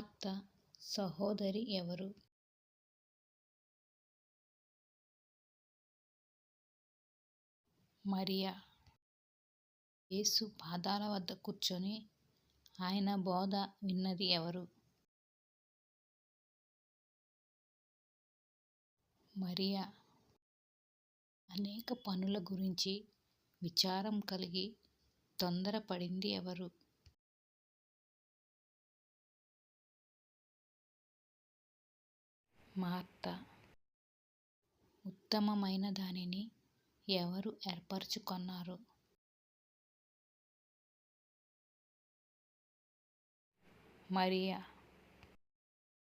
Martha సహోదరి ఎవరు? మరియా. యేసు పాదాల వద్ద కూర్చొని ఆయన బోధ విన్నది ఎవరు? మరియా. అనేక పనుల గురించి విచారం కలిగి తొందరపడింది ఎవరు? మార్త. ఉత్తమమైన దానిని ఎవరు ఏర్పరచుకొన్నారు? మరియా.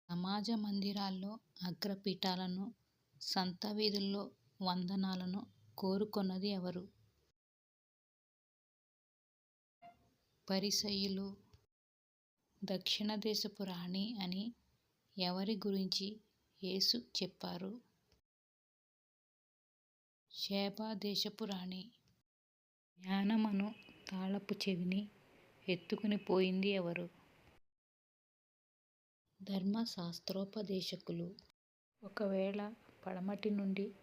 సమాజ మందిరాల్లో అగ్రపీఠాలను, సంత వీధుల్లో వందనాలను కోరుకొన్నది ఎవరు? పరిసయ్యులు. దక్షిణ దేశపు రాణి అని ఎవరి గురించి యేసు చెప్పారు? షేబ దేశపు రాణి. జ్ఞానమను తాళపు చెవిని ఎత్తుకుని పోయింది ఎవరు? ధర్మశాస్త్రోపదేశకులు. ఒకవేళ పడమటి నుండి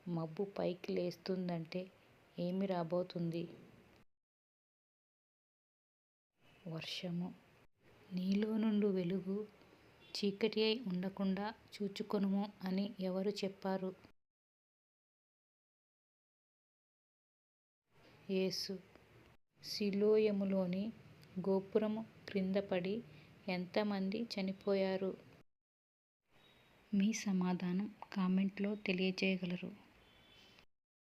మబ్బు పైకి లేస్తుందంటే ఏమి రాబోతుంది? వర్షము. నీలో నుండు వెలుగు చీకటి అయి ఉండకుండా చూచుకొనుము అని ఎవరు చెప్పారు? యేసు. సిలోయములోని గోపురము క్రిందపడి ఎంతమంది చనిపోయారు? మీ సమాధానం కామెంట్లో తెలియజేయగలరు.